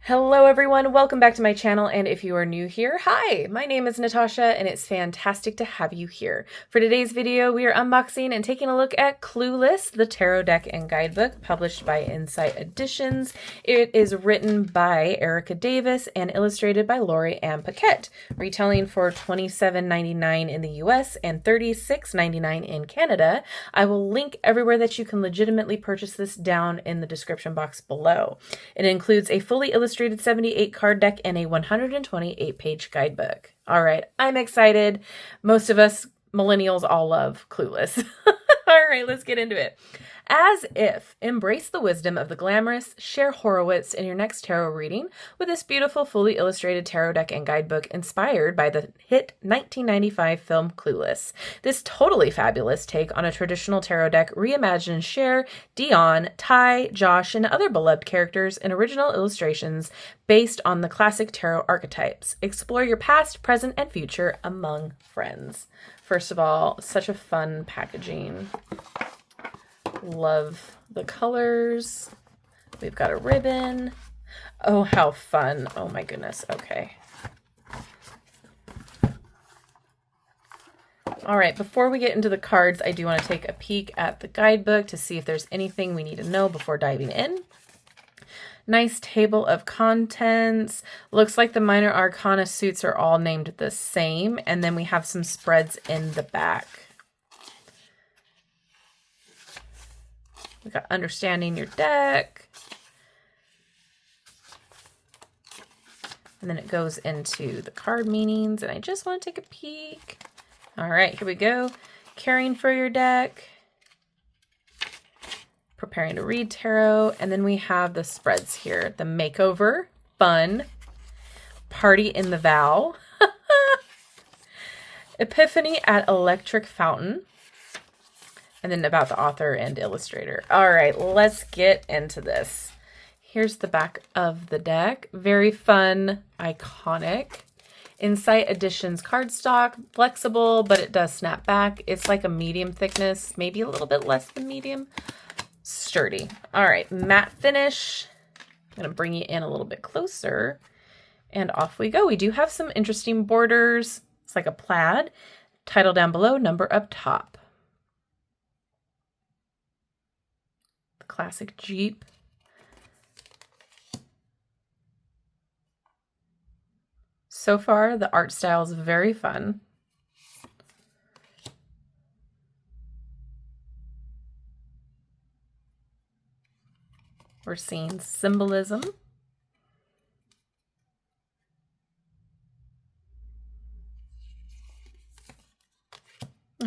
Hello everyone, welcome back to my channel, and if you are new here, hi! My name is Natasha and it's fantastic to have you here. For today's video, we are unboxing and taking a look at Clueless, the tarot deck and guidebook, published by Insight Editions. It is written by Erica Davis and illustrated by Laurie-Anne Poquet, retailing for $27.99 in the US and $36.99 in Canada. I will link everywhere that you can legitimately purchase this down in the description box below. It includes a fully illustrated 78 card deck and a 128-page guidebook. All right, I'm excited. Most of us millennials all love Clueless. All right, let's get into it. As if, embrace the wisdom of the glamorous, share Horowitz in your next tarot reading with this beautiful, fully illustrated tarot deck and guidebook inspired by the hit 1995 film Clueless. This totally fabulous take on a traditional tarot deck reimagines Cher, Dion, Ty, Josh, and other beloved characters in original illustrations based on the classic tarot archetypes. Explore your past, present, and future among friends. First of all, such a fun packaging. Love the colors. We've got a ribbon. Oh, how fun. Oh my goodness. Okay. All right, before we get into the cards, I do want to take a peek at the guidebook to see if there's anything we need to know before diving in. Nice table of contents. Looks like the minor arcana suits are all named the same, and then we have some spreads in the back. We got understanding your deck. And then it goes into the card meanings, and I just want to take a peek. All right, here we go. Caring for your deck. Preparing to read tarot. And then we have the spreads here. The makeover, fun. Party in the vow. Epiphany at electric fountain. And then about the author and illustrator. All right, let's get into this. Here's the back of the deck. Very fun, iconic. Insight Editions cardstock, flexible, but it does snap back. It's like a medium thickness, maybe a little bit less than medium. Sturdy. All right, matte finish. I'm gonna bring you in a little bit closer. And off we go. We do have some interesting borders. It's like a plaid. Title down below, number up top. Classic Jeep. So far, the art style is very fun. We're seeing symbolism.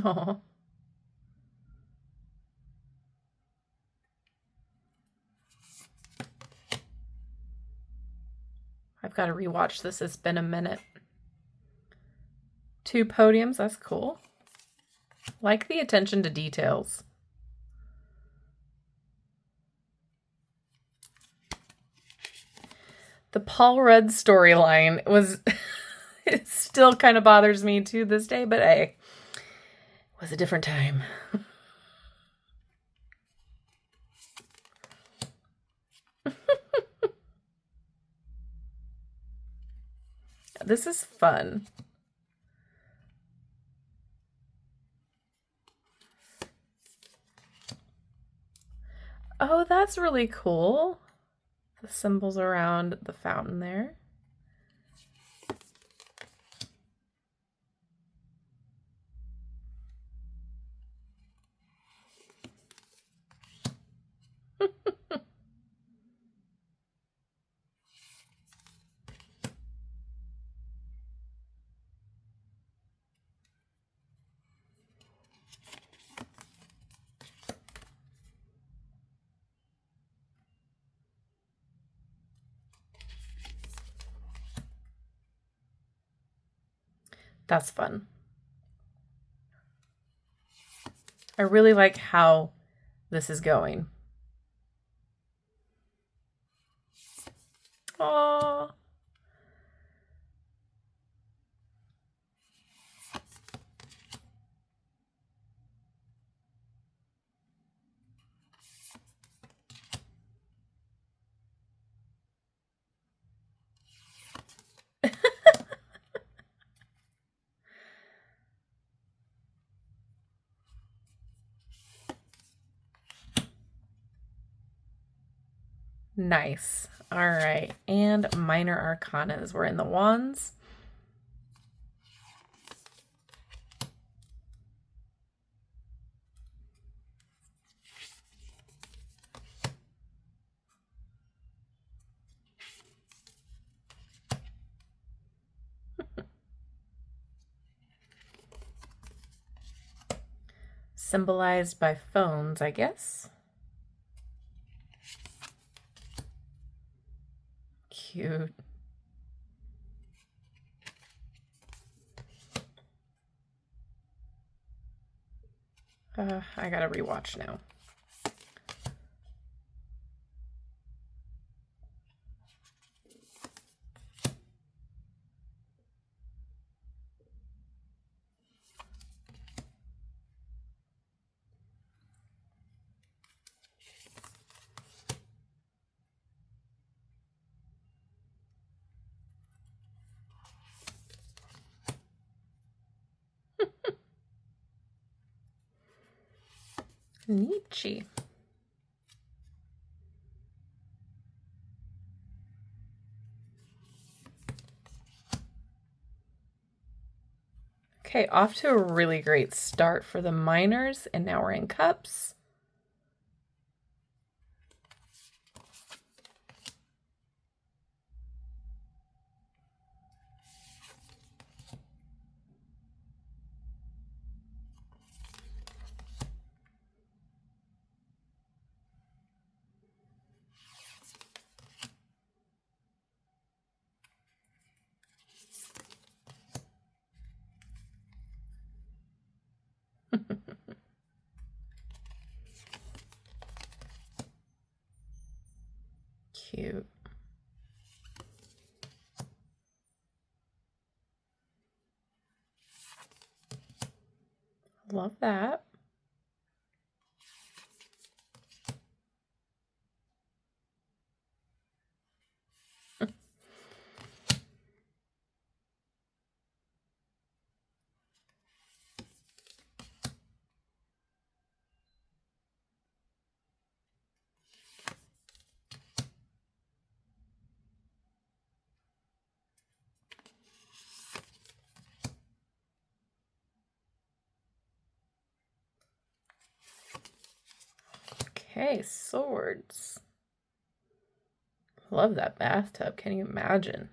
Oh. I've got to rewatch this. It's been a minute. 2 podiums. That's cool. Like the attention to details. The Paul Rudd storyline was... it still kind of bothers me to this day, but hey, it was a different time. This is fun. Oh, that's really cool. The symbols around the fountain there. That's fun. I really like how this is going. Aww. Nice. All right. And minor arcanas. We're in the wands. Symbolized by phones, I guess. Cute. I gotta rewatch now. Nietzsche. Okay, off to a really great start for the minors, and now we're in cups. Cute. Love that. Okay, swords. Love that bathtub. Can you imagine?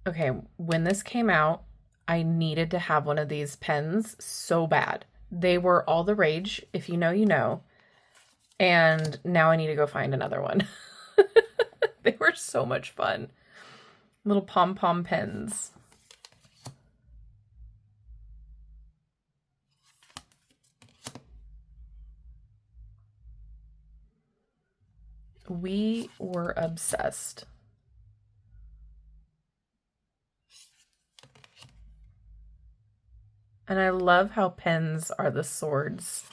Okay, when this came out, I needed to have one of these pens so bad. They were all the rage. If you know, you know. And now I need to go find another one. They were so much fun. Little pom-pom pens. We were obsessed. And I love how pens are the swords.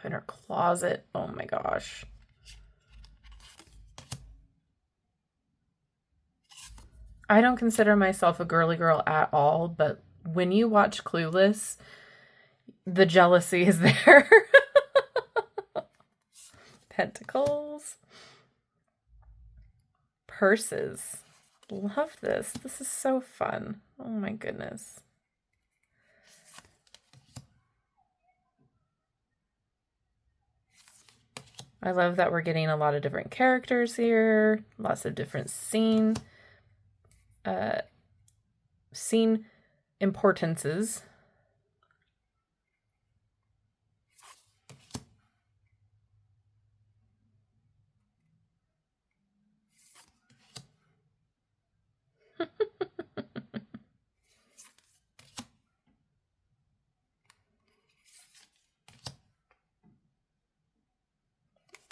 In her closet. Oh my gosh. I don't consider myself a girly girl at all, but when you watch Clueless, the jealousy is there. Pentacles. Purses. Love this. This is so fun. Oh my goodness. I love that we're getting a lot of different characters here, lots of different scene importances.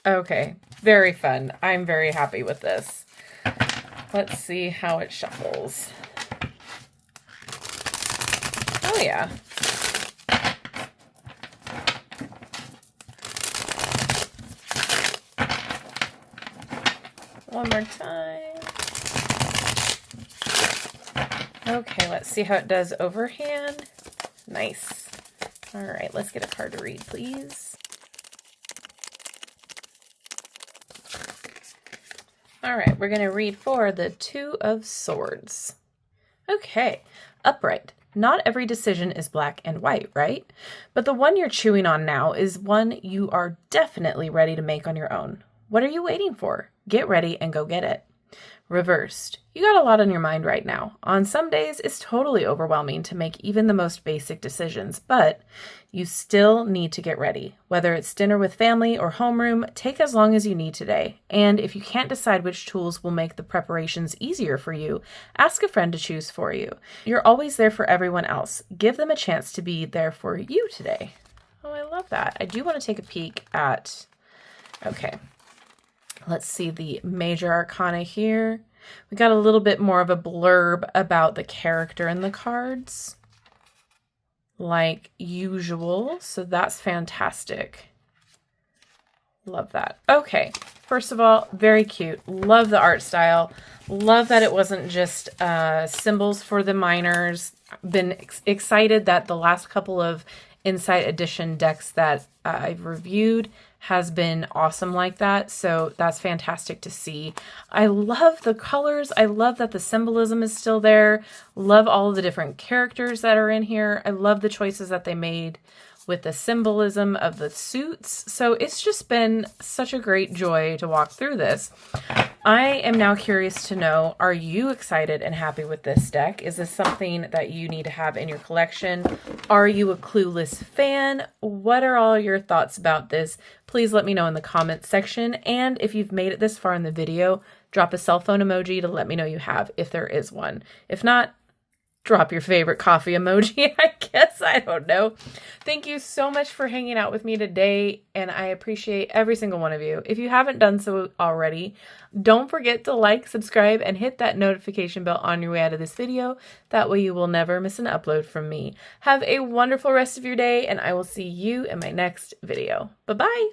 Okay, very fun. I'm very happy with this. Let's see how it shuffles. Oh yeah. One more time. Okay, let's see how it does overhand. Nice. All right, let's get a card to read, please. All right, we're going to read for the Two of Swords. Okay, upright. Not every decision is black and white, right? But the one you're chewing on now is one you are definitely ready to make on your own. What are you waiting for? Get ready and go get it. Reversed. You got a lot on your mind right now. On some days, it's totally overwhelming to make even the most basic decisions, but you still need to get ready. Whether it's dinner with family or homeroom, take as long as you need today. And if you can't decide which tools will make the preparations easier for you, ask a friend to choose for you. You're always there for everyone else. Give them a chance to be there for you today. Oh, I love that. I do want to take a peek at... Okay. Let's see the major arcana here. We got a little bit more of a blurb about the character in the cards, like usual. So that's fantastic. Love that. Okay, first of all, very cute. Love the art style. Love that it wasn't just symbols for the minors. Been excited that the last couple of Insight Edition decks that I've reviewed has been awesome like that. So that's fantastic to see. I love the colors. I love that the symbolism is still there. Love all of the different characters that are in here. I love the choices that they made with the symbolism of the suits. So it's just been such a great joy to walk through this. I am now curious to know, are you excited and happy with this deck? Is this something that you need to have in your collection? Are you a Clueless fan? What are all your thoughts about this? Please let me know in the comments section. And if you've made it this far in the video, drop a cell phone emoji to let me know you have, if there is one. If not, drop your favorite coffee emoji, I guess. I don't know. Thank you so much for hanging out with me today, and I appreciate every single one of you. If you haven't done so already, don't forget to like, subscribe, and hit that notification bell on your way out of this video. That way you will never miss an upload from me. Have a wonderful rest of your day, and I will see you in my next video. Bye-bye!